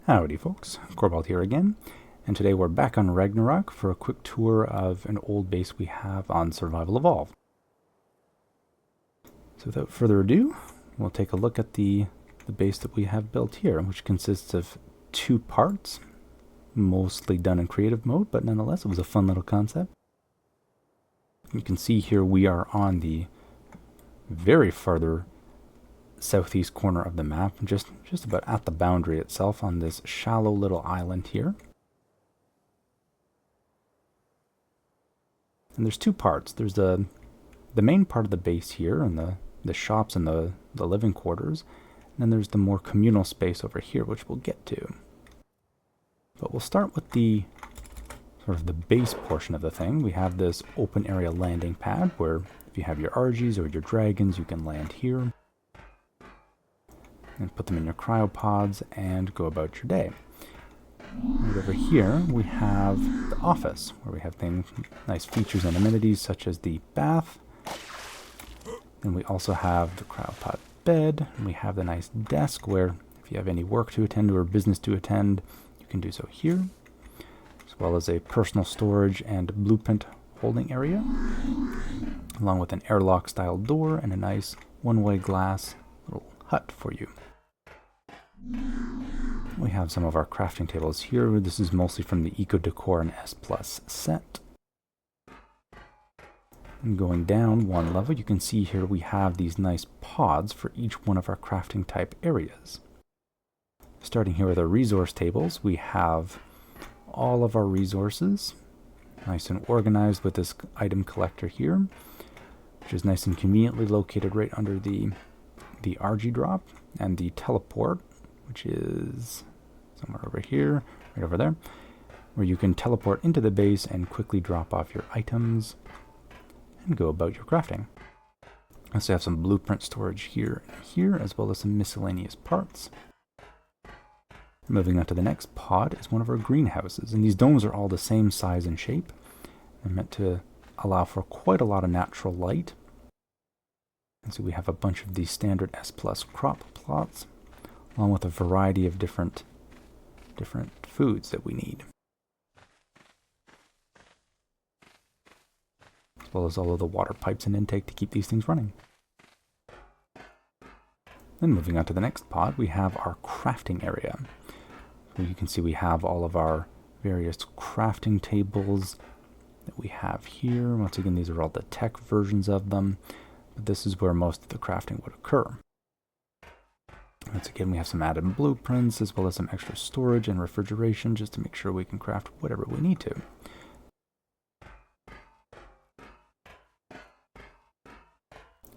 Howdy folks, Corbald here again, and today we're back on Ragnarok for a quick tour of an old base we have on Survival Evolved. So without further ado, we'll take a look at the base that we have built here, which consists of two parts, mostly done in creative mode, but nonetheless it was a fun little concept. You can see here we are on the very farther southeast corner of the map, just about at the boundary itself on this shallow little island here. And there's two parts. There's the main part of the base here, and the shops and the living quarters. And then there's the more communal space over here, which we'll get to. But we'll start with the sort of the base portion of the thing. We have this open area landing pad where if you have your RGs or your dragons, you can land here and put them in your cryopods and go about your day. Right over here we have the office, where we have things, nice features and amenities such as the bath. And we also have the cryopod bed, and we have the nice desk where if you have any work to attend or business to attend, you can do so here, as well as a personal storage and blueprint holding area, along with an airlock style door and a nice one-way glass little hut for you. We have some of our crafting tables here. This is mostly from the Eco Decor and S Plus set. And going down one level, you can see here we have these nice pods for each one of our crafting type areas. Starting here with our resource tables, we have all of our resources nice and organized with this item collector here, which is nice and conveniently located right under the RG drop, and the teleport, which is somewhere over here, right over there, where you can teleport into the base and quickly drop off your items and go about your crafting. I also have some blueprint storage here and here, as well as some miscellaneous parts. Moving on to the next pod is one of our greenhouses, and these domes are all the same size and shape. They're meant to allow for quite a lot of natural light. And so we have a bunch of these standard S Plus crop plots, along with a variety of different foods that we need, as well as all of the water pipes and intake to keep these things running. Then moving on to the next pod, we have our crafting area. So you can see we have all of our various crafting tables that we have here. Once again, these are all the tech versions of them, but this is where most of the crafting would occur. Once again, we have some added blueprints, as well as some extra storage and refrigeration, just to make sure we can craft whatever we need to.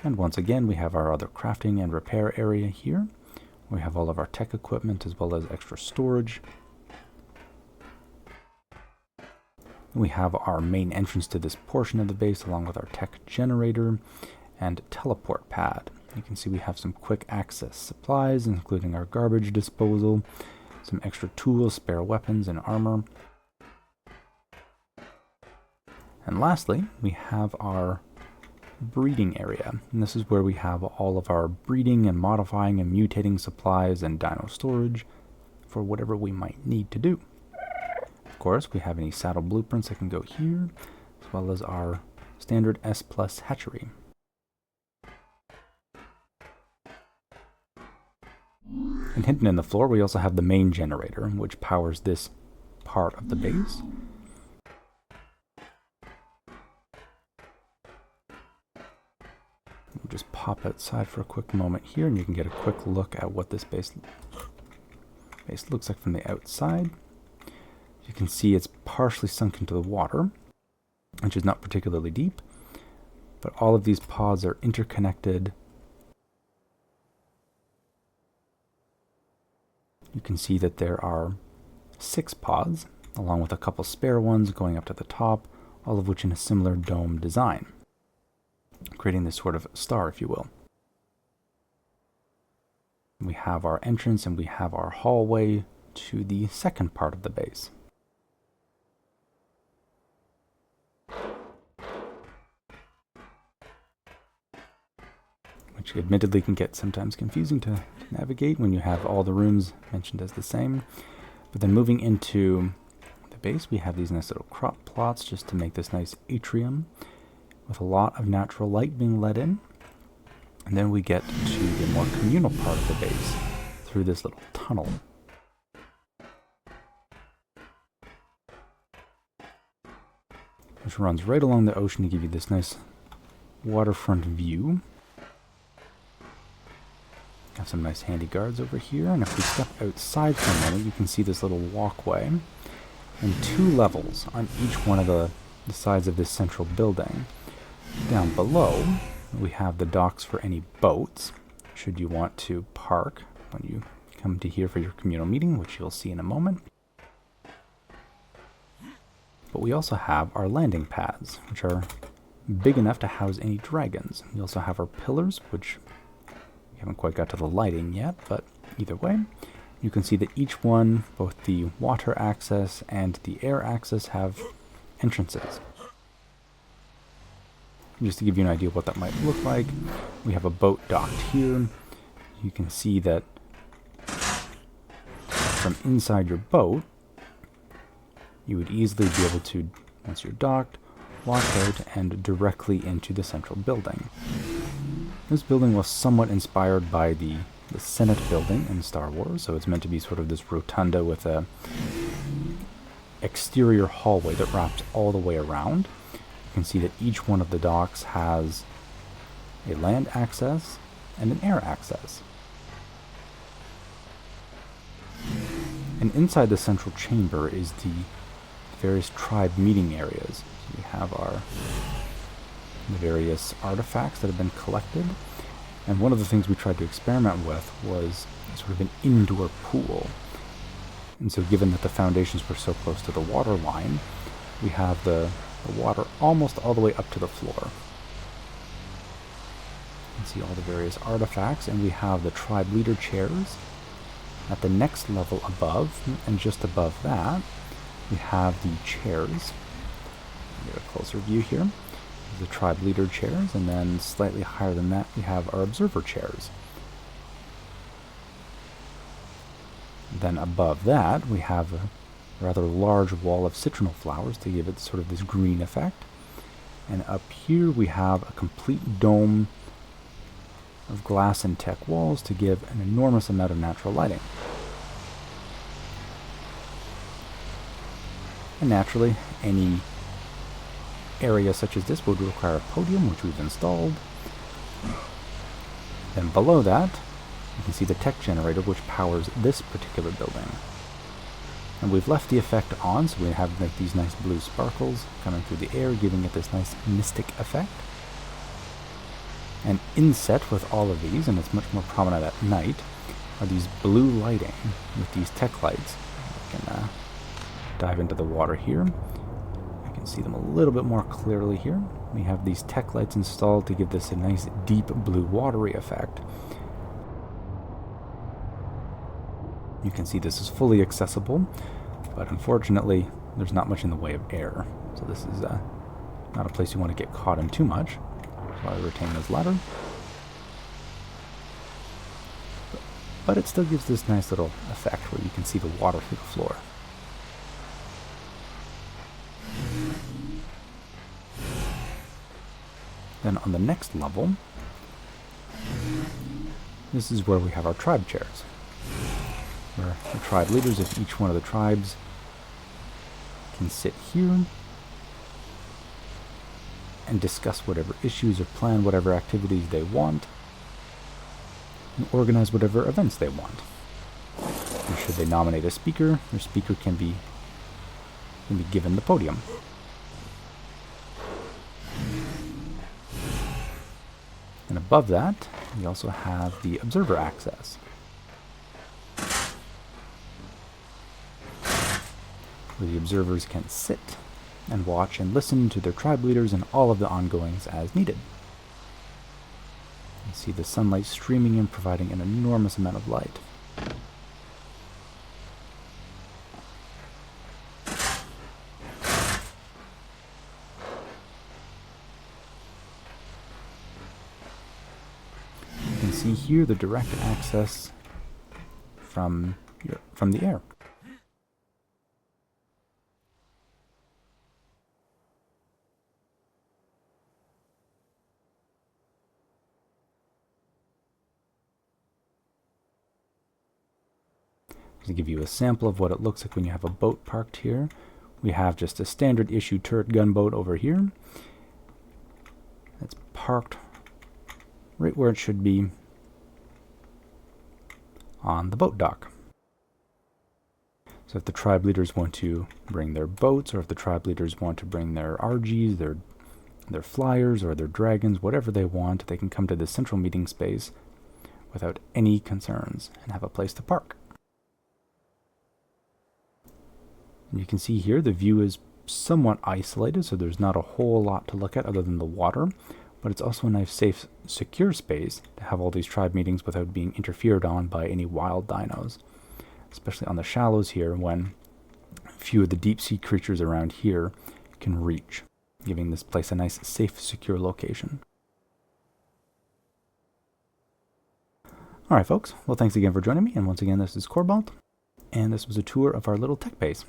And once again, we have our other crafting and repair area here. We have all of our tech equipment, as well as extra storage. We have our main entrance to this portion of the base, along with our tech generator and teleport pad. You can see we have some quick access supplies, including our garbage disposal, some extra tools, spare weapons, and armor. And lastly, we have our breeding area. And this is where we have all of our breeding and modifying and mutating supplies and dino storage for whatever we might need to do. Of course, we have any saddle blueprints that can go here, as well as our standard S Plus hatchery. And hidden in the floor, we also have the main generator, which powers this part of the base. We'll just pop outside for a quick moment here, and you can get a quick look at what this base looks like from the outside. You can see it's partially sunk into the water, which is not particularly deep, but all of these pods are interconnected. You can see that there are 6 pods, along with a couple spare ones going up to the top, all of which in a similar dome design, creating this sort of star, if you will. We have our entrance and we have our hallway to the second part of the base. Which admittedly can get sometimes confusing to navigate when you have all the rooms mentioned as the same. But then moving into the base, we have these nice little crop plots just to make this nice atrium with a lot of natural light being let in. And then we get to the more communal part of the base through this little tunnel. Which runs right along the ocean to give you this nice waterfront view. Got some nice handy guards over here, and if we step outside for a moment, you can see this little walkway and 2 levels on each one of the sides of this central building. Down below, we have the docks for any boats, should you want to park when you come to here for your communal meeting, which you'll see in a moment. But we also have our landing pads, which are big enough to house any dragons. We also have our pillars, which we haven't quite got to the lighting yet, but either way, you can see that each one, both the water access and the air access, have entrances. Just to give you an idea of what that might look like, we have a boat docked here. You can see that from inside your boat, you would easily be able to, once you're docked, walk out and directly into the central building. This building was somewhat inspired by the Senate building in Star Wars, so it's meant to be sort of this rotunda with a exterior hallway that wraps all the way around. You can see that each one of the docks has a land access and an air access. And inside the central chamber is the various tribe meeting areas. So we have the various artifacts that have been collected. And one of the things we tried to experiment with was sort of an indoor pool. And so given that the foundations were so close to the water line, we have the water almost all the way up to the floor. You can see all the various artifacts, and we have the tribe leader chairs at the next level above, and just above that we have the chairs. Get a closer view here. The tribe leader chairs, and then slightly higher than that we have our observer chairs. Then above that we have a rather large wall of citronal flowers to give it sort of this green effect. And up here we have a complete dome of glass and Tek walls to give an enormous amount of natural lighting. And naturally, any area such as this would require a podium, which we've installed. Then below that, you can see the Tek generator, which powers this particular building. And we've left the effect on, so we have like these nice blue sparkles coming through the air, giving it this nice mystic effect. And inset with all of these, and it's much more prominent at night, are these blue lighting with these Tek lights. We can dive into the water here. You can see them a little bit more clearly here. We have these Tek lights installed to give this a nice deep blue watery effect. You can see this is fully accessible, but unfortunately there's not much in the way of air. So this is not a place you want to get caught in too much. So I retain this ladder. But it still gives this nice little effect where you can see the water through the floor. Then on the next level, this is where we have our tribe chairs, where the tribe leaders of each one of the tribes can sit here and discuss whatever issues or plan whatever activities they want and organize whatever events they want. And should they nominate a speaker, their speaker can be given the podium. And above that, we also have the observer access, where the observers can sit and watch and listen to their tribe leaders and all of the ongoings as needed. You see the sunlight streaming in, providing an enormous amount of light. You can see here the direct access from the air. To give you a sample of what it looks like when you have a boat parked here, we have just a standard issue turret gunboat over here. It's parked right where it should be on the boat dock. So if the tribe leaders want to bring their boats, or if the tribe leaders want to bring their RGs, their flyers, or their dragons, whatever they want, they can come to this central meeting space without any concerns and have a place to park. And you can see here the view is somewhat isolated, so there's not a whole lot to look at other than the water, but it's also a nice, safe, secure space to have all these tribe meetings without being interfered on by any wild dinos, especially on the shallows here when a few of the deep sea creatures around here can reach, giving this place a nice, safe, secure location. Alright folks, well thanks again for joining me, and once again this is Corbalt, and this was a tour of our little tech base.